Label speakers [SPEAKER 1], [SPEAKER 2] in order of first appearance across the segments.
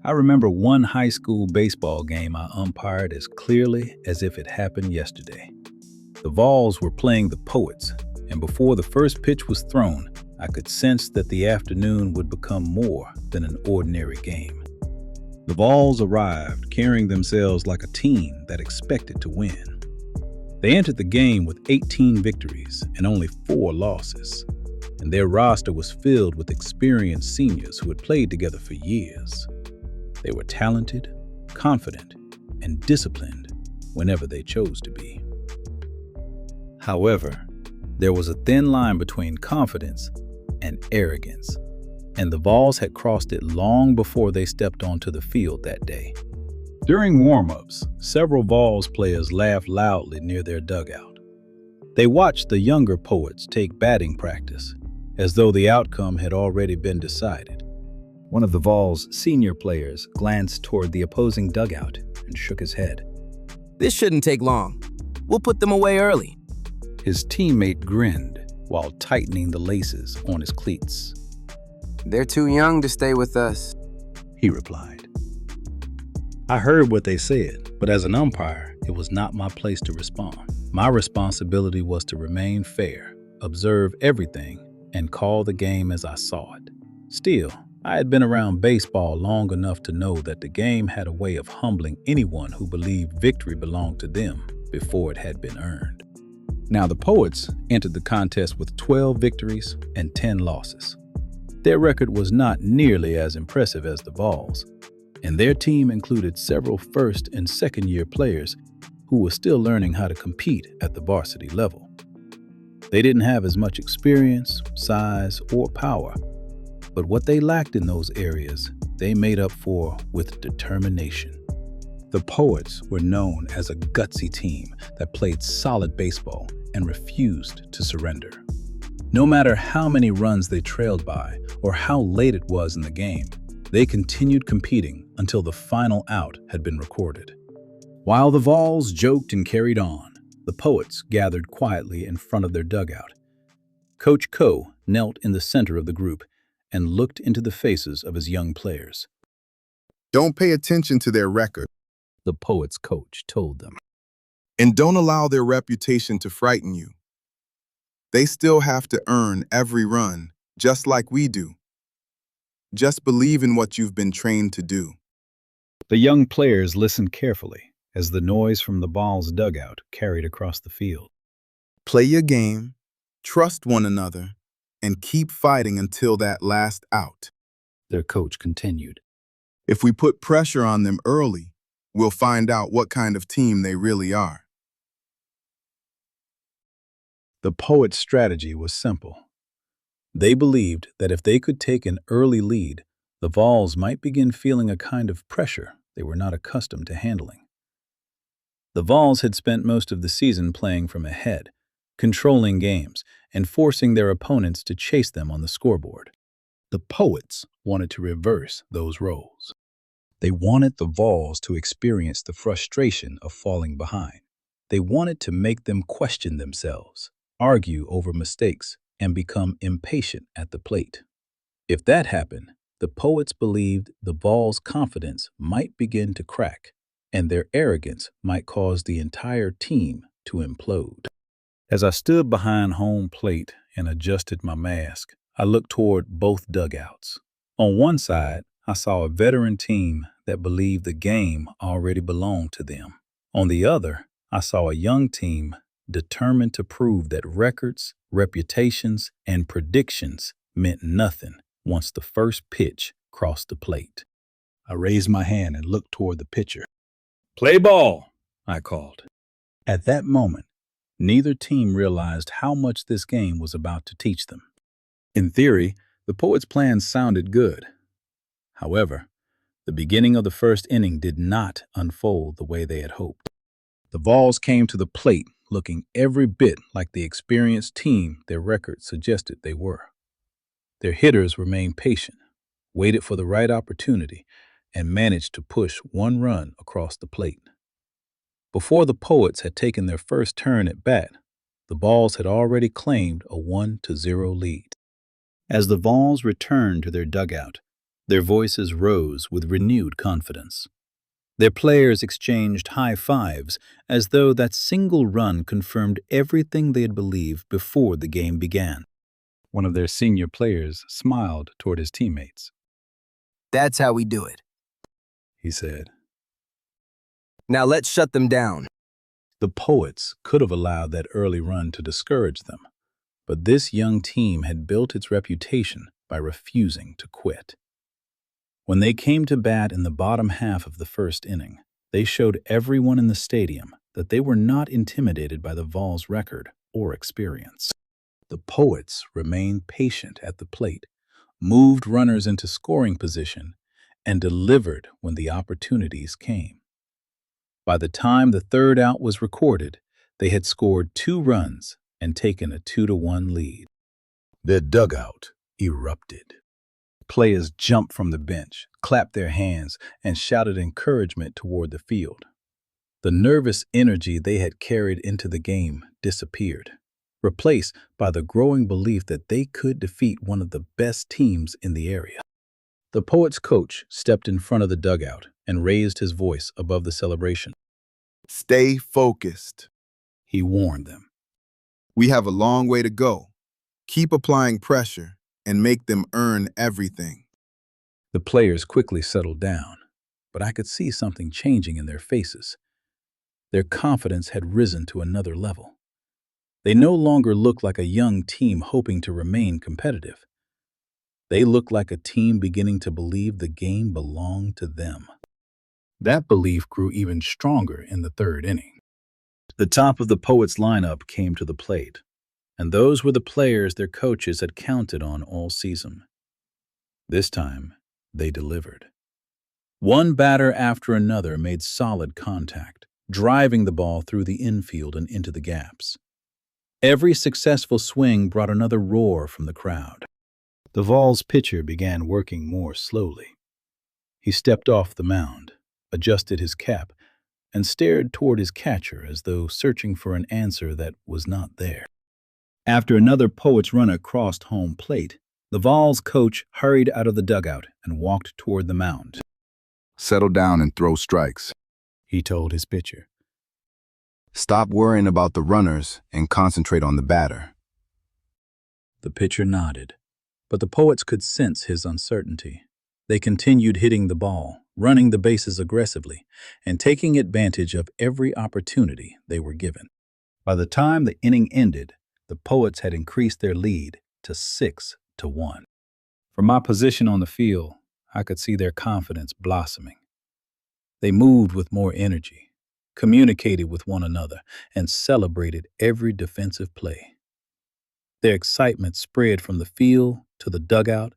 [SPEAKER 1] I remember one high school baseball game I umpired as clearly as if it happened yesterday. The Vols were playing the Poets, and before the first pitch was thrown, I could sense that the afternoon would become more than an ordinary game. The Vols arrived carrying themselves like a team that expected to win. They entered the game with 18 victories and only 4 losses, and their roster was filled with experienced seniors who had played together for years. They were talented, confident, and disciplined whenever they chose to be. However, there was a thin line between confidence and arrogance, and the Vols had crossed it long before they stepped onto the field that day. During warm-ups, several Vols players laughed loudly near their dugout. They watched the younger Poets take batting practice, as though the outcome had already been decided. One of the Vols' senior players glanced toward the opposing dugout and shook his head.
[SPEAKER 2] This shouldn't take long. We'll put them away early.
[SPEAKER 1] His teammate grinned while tightening the laces on his cleats.
[SPEAKER 2] They're too young to stay with us,
[SPEAKER 1] he replied. I heard what they said, but as an umpire, it was not my place to respond. My responsibility was to remain fair, observe everything, and call the game as I saw it. Still, I had been around baseball long enough to know that the game had a way of humbling anyone who believed victory belonged to them before it had been earned. Now, the Poets entered the contest with 12 victories and 10 losses. Their record was not nearly as impressive as the Vols, and their team included several first- and second-year players who were still learning how to compete at the varsity level. They didn't have as much experience, size, or power, but what they lacked in those areas, they made up for with determination. The Poets were known as a gutsy team that played solid baseball and refused to surrender. No matter how many runs they trailed by or how late it was in the game, they continued competing until the final out had been recorded. While the Vols joked and carried on, the Poets gathered quietly in front of their dugout. Coach Coe knelt in the center of the group and looked into the faces of his young players.
[SPEAKER 3] Don't pay attention to their record,
[SPEAKER 1] The Poets coach told them.
[SPEAKER 3] and don't allow their reputation to frighten you. They still have to earn every run, just like we do. Just believe in what you've been trained to do.
[SPEAKER 1] The young players listened carefully as the noise from the Vols' dugout carried across the field.
[SPEAKER 3] Play your game, trust one another, and keep fighting until that last out.
[SPEAKER 1] Their coach continued.
[SPEAKER 3] If we put pressure on them early, we'll find out what kind of team they really are.
[SPEAKER 1] The Poets' strategy was simple. They believed that if they could take an early lead, the Vols might begin feeling a kind of pressure they were not accustomed to handling. The Vols had spent most of the season playing from ahead, controlling games, and forcing their opponents to chase them on the scoreboard. The Poets wanted to reverse those roles. They wanted the Vols to experience the frustration of falling behind. They wanted to make them question themselves, argue over mistakes, and become impatient at the plate. If that happened, the Poets believed the Vols' confidence might begin to crack, and their arrogance might cause the entire team to implode. As I stood behind home plate and adjusted my mask, I looked toward both dugouts. On one side, I saw a veteran team that believed the game already belonged to them. On the other, I saw a young team determined to prove that records, reputations, and predictions meant nothing once the first pitch crossed the plate. I raised my hand and looked toward the pitcher. "Play ball," I called. At that moment, neither team realized how much this game was about to teach them. In theory, the Poets' plans sounded good. However, the beginning of the first inning did not unfold the way they had hoped. The Vols came to the plate looking every bit like the experienced team their record suggested they were. Their hitters remained patient, waited for the right opportunity, and managed to push one run across the plate. Before the Poets had taken their first turn at bat, the Vols had already claimed a 1-0 lead. As the Vols returned to their dugout, Their voices rose with renewed confidence. Their players exchanged high fives as though that single run confirmed everything they had believed before the game began. One of their senior players smiled toward his teammates.
[SPEAKER 2] That's how we do it.
[SPEAKER 1] He said.
[SPEAKER 2] Now let's shut them down.
[SPEAKER 1] The Poets could have allowed that early run to discourage them, but this young team had built its reputation by refusing to quit. When they came to bat in the bottom half of the first inning, they showed everyone in the stadium that they were not intimidated by the Vols' record or experience. The Poets remained patient at the plate, moved runners into scoring position, and delivered when the opportunities came. By the time the third out was recorded, they had scored 2 runs and taken a 2-1 lead. The dugout erupted. Players jumped from the bench, clapped their hands, and shouted encouragement toward the field. The nervous energy they had carried into the game disappeared, replaced by the growing belief that they could defeat one of the best teams in the area. The Poets' coach stepped in front of the dugout and raised his voice above the celebration.
[SPEAKER 3] Stay focused.
[SPEAKER 1] He warned them.
[SPEAKER 3] We have a long way to go. Keep applying pressure and make them earn everything.
[SPEAKER 1] The players quickly settled down, but I could see something changing in their faces. Their confidence had risen to another level. They no longer looked like a young team hoping to remain competitive. They looked like a team beginning to believe the game belonged to them. That belief grew even stronger in the third inning. The top of the Poets' lineup came to the plate, and those were the players their coaches had counted on all season. This time, they delivered. One batter after another made solid contact, driving the ball through the infield and into the gaps. Every successful swing brought another roar from the crowd. The Vols pitcher began working more slowly. He stepped off the mound, adjusted his cap, and stared toward his catcher as though searching for an answer that was not there. After another Poets runner crossed home plate, the Vols coach hurried out of the dugout and walked toward the mound.
[SPEAKER 3] Settle down and throw strikes,
[SPEAKER 1] He told his pitcher.
[SPEAKER 3] Stop worrying about the runners and concentrate on the batter.
[SPEAKER 1] The pitcher nodded, but the Poets could sense his uncertainty. They continued hitting the ball, running the bases aggressively, and taking advantage of every opportunity they were given. By the time the inning ended, the Poets had increased their lead to 6-1. From my position on the field, I could see their confidence blossoming. They moved with more energy, communicated with one another, and celebrated every defensive play. Their excitement spread from the field to the dugout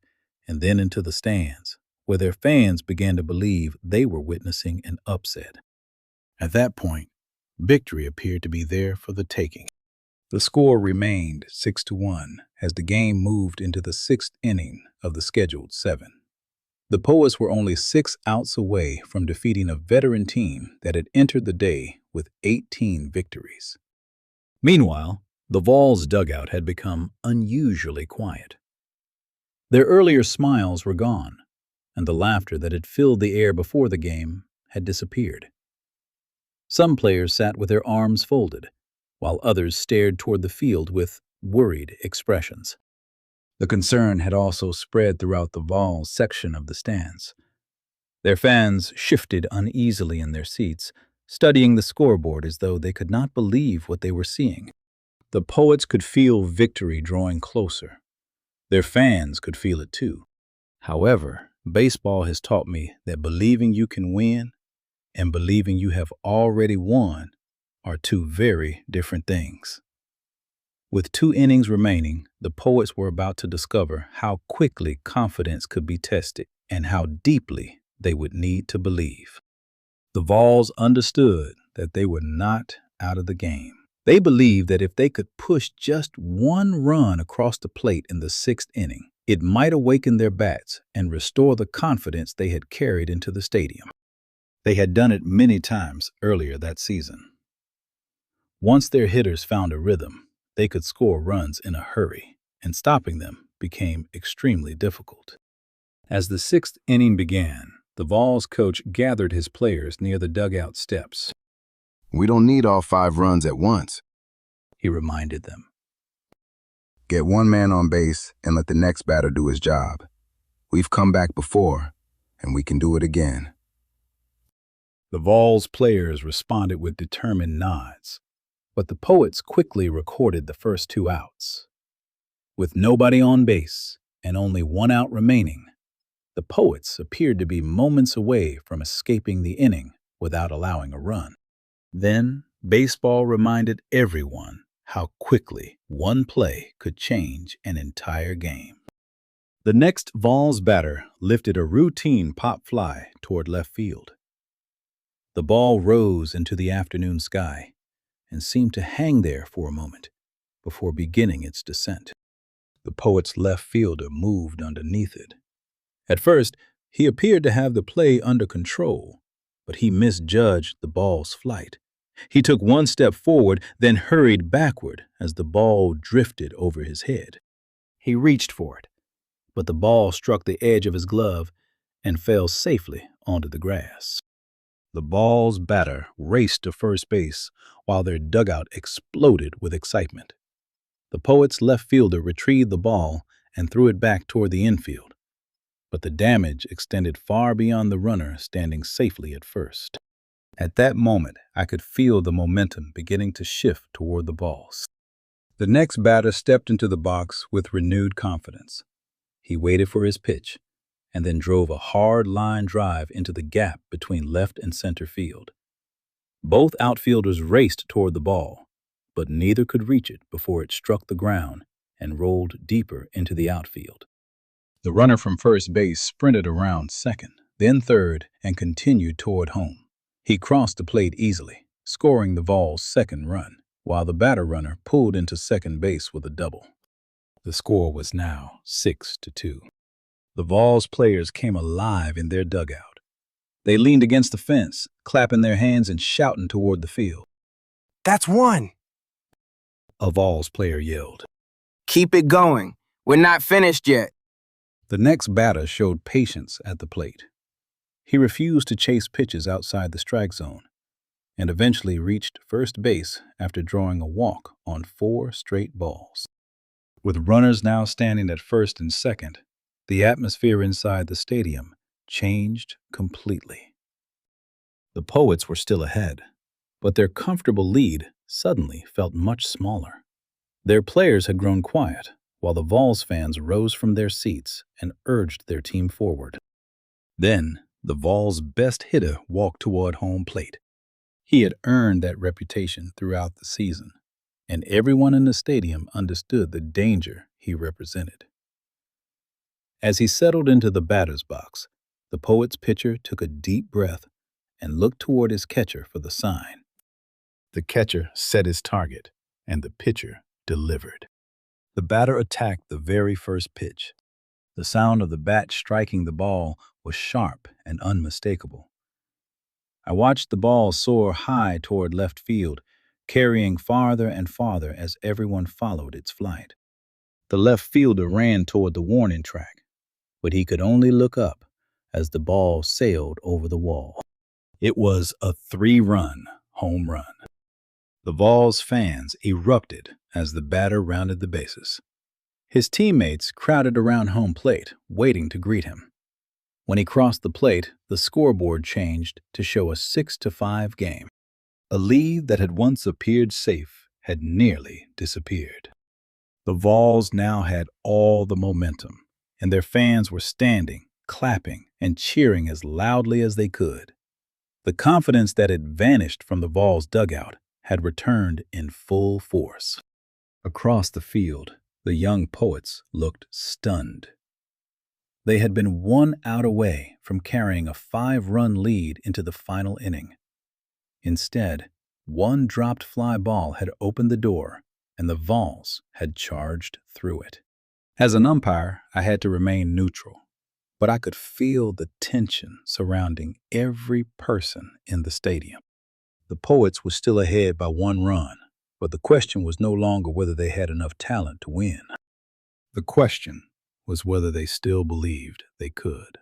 [SPEAKER 1] and then into the stands, where their fans began to believe they were witnessing an upset. At that point, victory appeared to be there for the taking. The score remained 6-1 as the game moved into the 6th inning of the scheduled 7. The Poets were only 6 outs away from defeating a veteran team that had entered the day with 18 victories. Meanwhile, the Vols' dugout had become unusually quiet. Their earlier smiles were gone, and the laughter that had filled the air before the game had disappeared. Some players sat with their arms folded, while others stared toward the field with worried expressions. The concern had also spread throughout the Vols section of the stands. Their fans shifted uneasily in their seats, studying the scoreboard as though they could not believe what they were seeing. The Poets could feel victory drawing closer. Their fans could feel it too. However, baseball has taught me that believing you can win and believing you have already won are 2 very different things. With 2 innings remaining, the Poets were about to discover how quickly confidence could be tested and how deeply they would need to believe. The Vols understood that they were not out of the game. They believed that if they could push just 1 run across the plate in the 6th inning, it might awaken their bats and restore the confidence they had carried into the stadium. They had done it many times earlier that season. Once their hitters found a rhythm, they could score runs in a hurry, and stopping them became extremely difficult. As the sixth inning began, the Vols coach gathered his players near the dugout steps.
[SPEAKER 3] We don't need all 5 runs at once.
[SPEAKER 1] He reminded them.
[SPEAKER 3] Get one man on base and let the next batter do his job. We've come back before, and we can do it again.
[SPEAKER 1] The Vols players responded with determined nods, but the Poets quickly recorded the first 2 outs. With nobody on base and only 1 out remaining, the Poets appeared to be moments away from escaping the inning without allowing a run. Then, baseball reminded everyone how quickly one play could change an entire game. The next Vols batter lifted a routine pop fly toward left field. The ball rose into the afternoon sky and seemed to hang there for a moment before beginning its descent. The Poets' left fielder moved underneath it. At first, he appeared to have the play under control, but he misjudged the ball's flight. He took 1 step forward, then hurried backward as the ball drifted over his head. He reached for it, but the ball struck the edge of his glove and fell safely onto the grass. The Vols batter raced to first base while their dugout exploded with excitement. The Poets' left fielder retrieved the ball and threw it back toward the infield, but the damage extended far beyond the runner standing safely at first. At that moment, I could feel the momentum beginning to shift toward the Vols. The next batter stepped into the box with renewed confidence. He waited for his pitch and then drove a hard line drive into the gap between left and center field. Both outfielders raced toward the ball, but neither could reach it before it struck the ground and rolled deeper into the outfield. The runner from first base sprinted around second, then third, and continued toward home. He crossed the plate easily, scoring the Vols' second run, while the batter runner pulled into second base with a double. The score was now 6-2. The Vols players came alive in their dugout. They leaned against the fence, clapping their hands and shouting toward the field.
[SPEAKER 2] That's 1.
[SPEAKER 1] A Vols player yelled.
[SPEAKER 2] Keep it going. We're not finished yet.
[SPEAKER 1] The next batter showed patience at the plate. He refused to chase pitches outside the strike zone and eventually reached first base after drawing a walk on 4 straight balls. With runners now standing at first and second, the atmosphere inside the stadium changed completely. The Poets were still ahead, but their comfortable lead suddenly felt much smaller. Their players had grown quiet, while the Vols fans rose from their seats and urged their team forward. Then, the Vols' best hitter walked toward home plate. He had earned that reputation throughout the season, and everyone in the stadium understood the danger he represented. As he settled into the batter's box, the Poets' pitcher took a deep breath and looked toward his catcher for the sign. The catcher set his target, and the pitcher delivered. The batter attacked the very first pitch. The sound of the bat striking the ball was sharp and unmistakable. I watched the ball soar high toward left field, carrying farther and farther as everyone followed its flight. The left fielder ran toward the warning track, but he could only look up as the ball sailed over the wall. It was a 3-run home run. The Vols fans erupted as the batter rounded the bases. His teammates crowded around home plate, waiting to greet him. When he crossed the plate, the scoreboard changed to show a 6-5 game. A lead that had once appeared safe had nearly disappeared. The Vols now had all the momentum, and their fans were standing, clapping, and cheering as loudly as they could. The confidence that had vanished from the Vols' dugout had returned in full force. Across the field, the young Poets looked stunned. They had been 1 out away from carrying a 5-run lead into the final inning. Instead, one dropped fly ball had opened the door, and the Vols had charged through it. As an umpire, I had to remain neutral, but I could feel the tension surrounding every person in the stadium. The Poets were still ahead by 1 run, but the question was no longer whether they had enough talent to win. The question was whether they still believed they could.